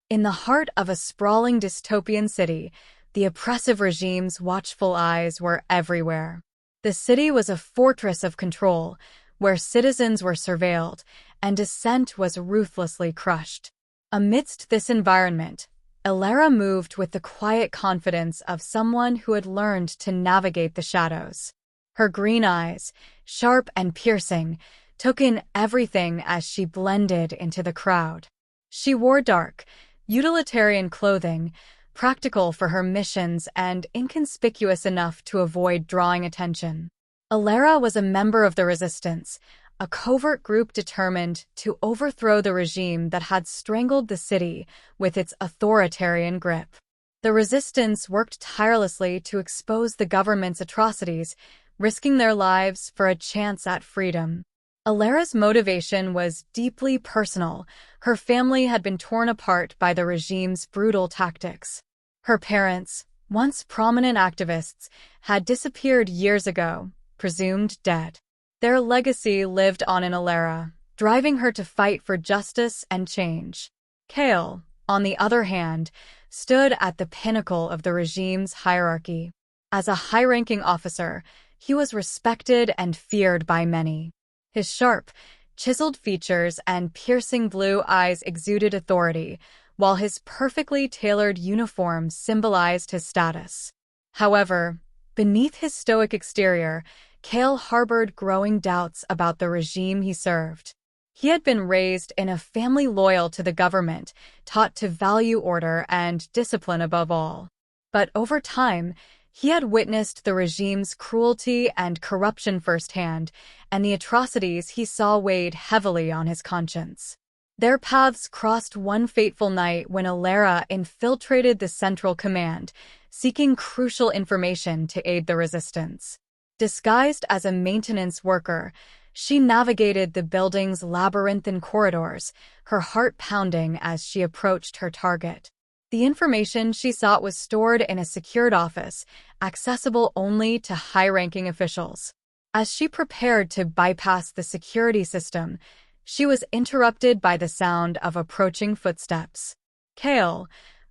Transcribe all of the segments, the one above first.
In the heart of a sprawling dystopian city, the oppressive regime's watchful eyes were everywhere. The city was a fortress of control, where citizens were surveilled and dissent was ruthlessly crushed. Amidst this environment, Elara moved with the quiet confidence of someone who had learned to navigate the shadows. Her green eyes, sharp and piercing, took in everything as she blended into the crowd. She wore dark, utilitarian clothing, practical for her missions and inconspicuous enough to avoid drawing attention. Elara was a member of the resistance, a covert group determined to overthrow the regime that had strangled the city with its authoritarian grip. The resistance worked tirelessly to expose the government's atrocities, risking their lives for a chance at freedom. Elara's motivation was deeply personal. Her family had been torn apart by the regime's brutal tactics. Her parents, once prominent activists, had disappeared years ago, presumed dead. Their legacy lived on in Elara, driving her to fight for justice and change. Kael, on the other hand, stood at the pinnacle of the regime's hierarchy. As a high-ranking officer, he was respected and feared by many. His sharp, chiseled features and piercing blue eyes exuded authority, while his perfectly tailored uniform symbolized his status. However, beneath his stoic exterior, Kael harbored growing doubts about the regime he served. He had been raised in a family loyal to the government, taught to value order and discipline above all. But over time, he had witnessed the regime's cruelty and corruption firsthand, and the atrocities he saw weighed heavily on his conscience. Their paths crossed one fateful night when Elara infiltrated the Central Command, seeking crucial information to aid the resistance. Disguised as a maintenance worker, she navigated the building's labyrinthine corridors, her heart pounding as she approached her target. The information she sought was stored in a secured office, accessible only to high-ranking officials. As she prepared to bypass the security system, she was interrupted by the sound of approaching footsteps. Kael,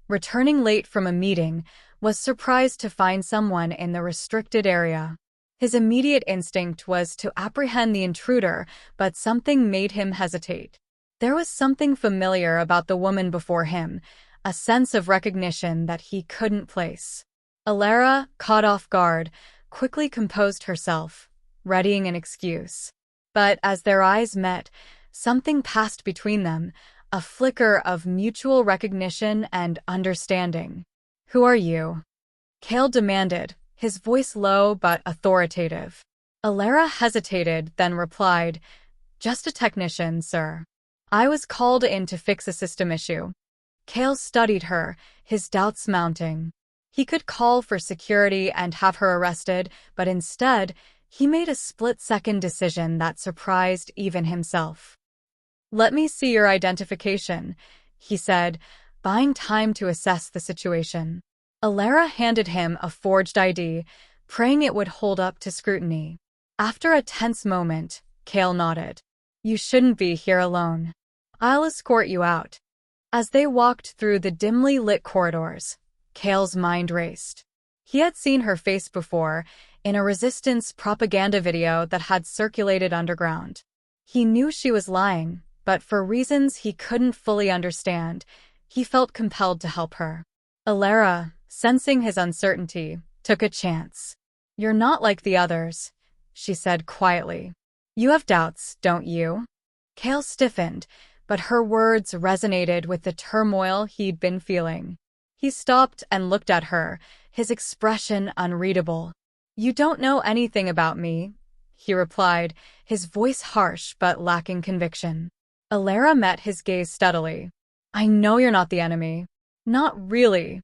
returning late from a meeting, was surprised to find someone in the restricted area. His immediate instinct was to apprehend the intruder, but something made him hesitate. There was something familiar about the woman before him, a sense of recognition that he couldn't place. Elara, caught off guard, quickly composed herself, readying an excuse. But as their eyes met, something passed between them, a flicker of mutual recognition and understanding. "Who are you?" Kael demanded, his voice low but authoritative. Elara hesitated, then replied, "Just a technician, sir. I was called in to fix a system issue." Kael studied her, his doubts mounting. He could call for security and have her arrested, but instead, he made a split-second decision that surprised even himself. "Let me see your identification," he said, buying time to assess the situation. Elara handed him a forged ID, praying it would hold up to scrutiny. After a tense moment, Kael nodded. "You shouldn't be here alone. I'll escort you out." As they walked through the dimly lit corridors, Kael's mind raced. He had seen her face before, in a resistance propaganda video that had circulated underground. He knew she was lying, but for reasons he couldn't fully understand, he felt compelled to help her. Elara, sensing his uncertainty, took a chance. "You're not like the others," she said quietly. "You have doubts, don't you?" Kael stiffened, but her words resonated with the turmoil he'd been feeling. He stopped and looked at her, his expression unreadable. "You don't know anything about me," he replied, his voice harsh but lacking conviction. Elara met his gaze steadily. "I know you're not the enemy." "Not really."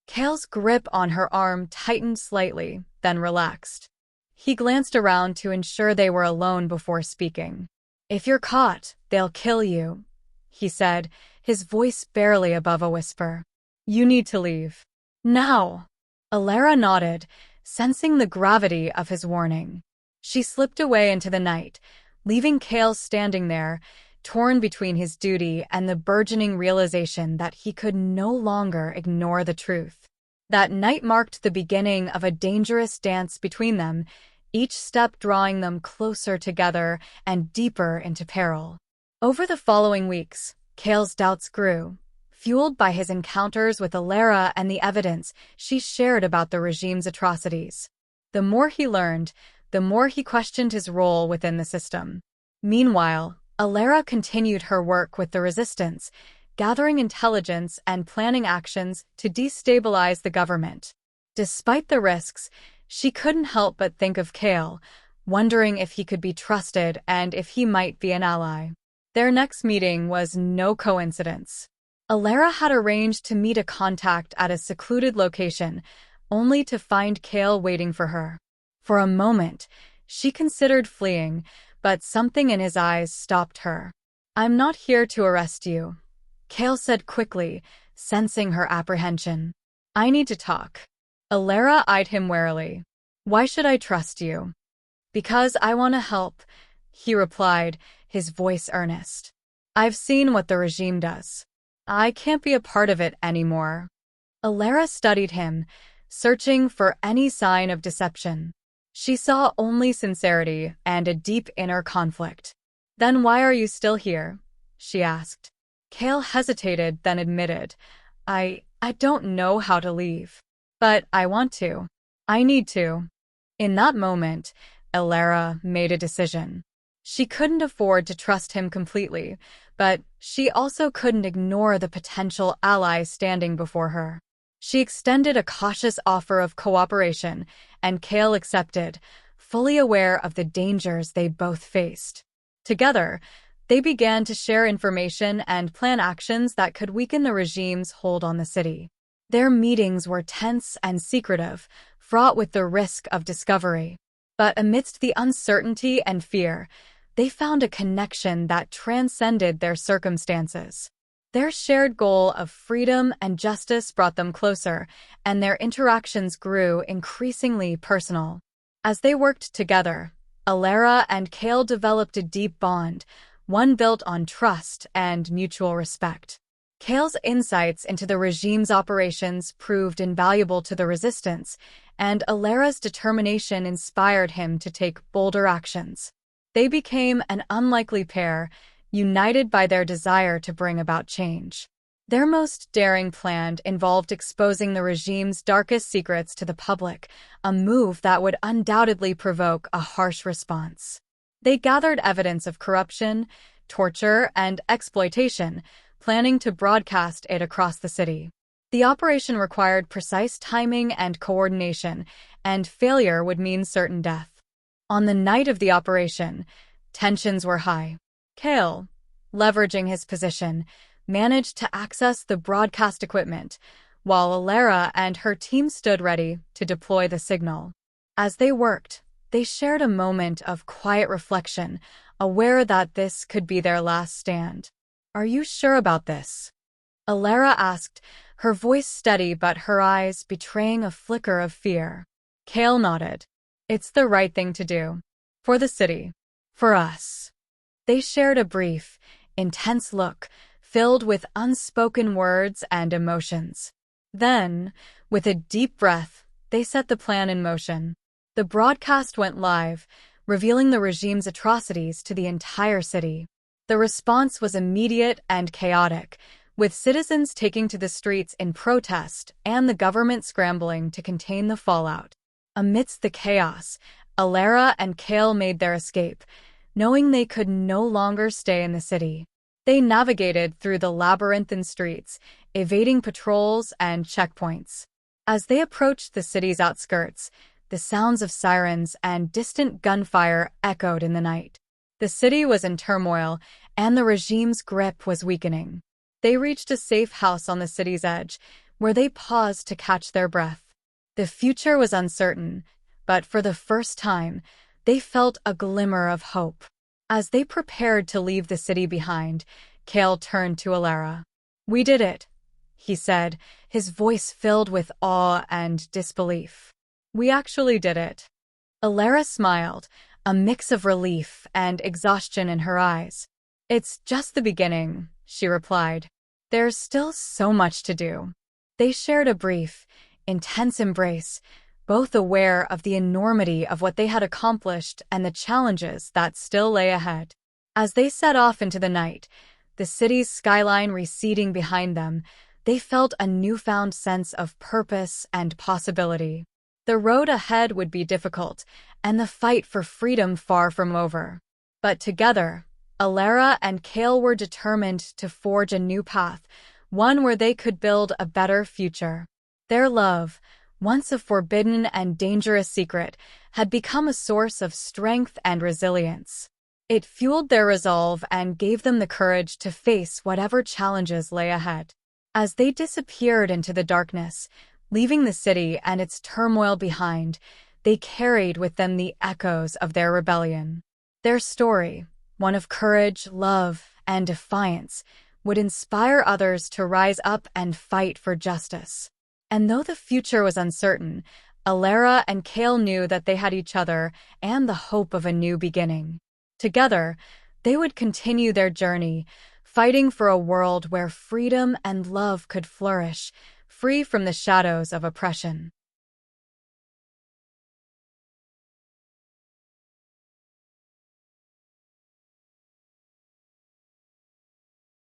Kael's grip on her arm tightened slightly, then relaxed. He glanced around to ensure they were alone before speaking. "If you're caught, they'll kill you," he said, his voice barely above a whisper. "You need to leave. Now." Elara nodded, sensing the gravity of his warning. She slipped away into the night, leaving Kael standing there, torn between his duty and the burgeoning realization that he could no longer ignore the truth. That night marked the beginning of a dangerous dance between them, each step drawing them closer together and deeper into peril. Over the following weeks, Kael's doubts grew, fueled by his encounters with Elara and the evidence she shared about the regime's atrocities. The more he learned, the more he questioned his role within the system. Meanwhile, Elara continued her work with the resistance, gathering intelligence and planning actions to destabilize the government. Despite the risks, she couldn't help but think of Kael, wondering if he could be trusted and if he might be an ally. Their next meeting was no coincidence. Elara had arranged to meet a contact at a secluded location, only to find Kael waiting for her. For a moment, she considered fleeing, but something in his eyes stopped her. "I'm not here to arrest you," Kael said quickly, sensing her apprehension. "I need to talk." Elara eyed him warily. "Why should I trust you?" "Because I want to help," he replied, his voice earnest. "I've seen what the regime does. I can't be a part of it anymore." Elara studied him, searching for any sign of deception. She saw only sincerity and a deep inner conflict. "Then why are you still here?" she asked. Kael hesitated, then admitted, I don't know how to leave. But I want to. I need to." In that moment, Elara made a decision. She couldn't afford to trust him completely, but she also couldn't ignore the potential ally standing before her. She extended a cautious offer of cooperation, and Kael accepted, fully aware of the dangers they both faced. Together, they began to share information and plan actions that could weaken the regime's hold on the city. Their meetings were tense and secretive, fraught with the risk of discovery. But amidst the uncertainty and fear, they found a connection that transcended their circumstances. Their shared goal of freedom and justice brought them closer, and their interactions grew increasingly personal. As they worked together, Elara and Kael developed a deep bond, one built on trust and mutual respect. Kael's insights into the regime's operations proved invaluable to the resistance, and Elara's determination inspired him to take bolder actions. They became an unlikely pair, united by their desire to bring about change. Their most daring plan involved exposing the regime's darkest secrets to the public, a move that would undoubtedly provoke a harsh response. They gathered evidence of corruption, torture, and exploitation, planning to broadcast it across the city. The operation required precise timing and coordination, and failure would mean certain death. On the night of the operation, tensions were high. Kael, leveraging his position, managed to access the broadcast equipment, while Elara and her team stood ready to deploy the signal. As they worked, they shared a moment of quiet reflection, aware that this could be their last stand. "Are you sure about this?" Elara asked, her voice steady but her eyes betraying a flicker of fear. Kael nodded. "It's the right thing to do. For the city. For us." They shared a brief, intense look, filled with unspoken words and emotions. Then, with a deep breath, they set the plan in motion. The broadcast went live, revealing the regime's atrocities to the entire city. The response was immediate and chaotic, with citizens taking to the streets in protest and the government scrambling to contain the fallout. Amidst the chaos, Elara and Kael made their escape, knowing they could no longer stay in the city. They navigated through the labyrinthine streets, evading patrols and checkpoints. As they approached the city's outskirts, the sounds of sirens and distant gunfire echoed in the night. The city was in turmoil, and the regime's grip was weakening. They reached a safe house on the city's edge, where they paused to catch their breath. The future was uncertain, but for the first time, they felt a glimmer of hope. As they prepared to leave the city behind, Kael turned to Elara. "We did it," he said, his voice filled with awe and disbelief. "We actually did it." Elara smiled, a mix of relief and exhaustion in her eyes. "It's just the beginning," she replied. "There's still so much to do." They shared a brief, intense embrace, both aware of the enormity of what they had accomplished and the challenges that still lay ahead. As they set off into the night, the city's skyline receding behind them, they felt a newfound sense of purpose and possibility. The road ahead would be difficult, and the fight for freedom far from over. But together, Elara and Kael were determined to forge a new path, one where they could build a better future. Their love, once a forbidden and dangerous secret, had become a source of strength and resilience. It fueled their resolve and gave them the courage to face whatever challenges lay ahead. As they disappeared into the darkness, leaving the city and its turmoil behind, they carried with them the echoes of their rebellion. Their story, one of courage, love, and defiance, would inspire others to rise up and fight for justice. And though the future was uncertain, Elara and Kael knew that they had each other and the hope of a new beginning. Together, they would continue their journey, fighting for a world where freedom and love could flourish, free from the shadows of oppression.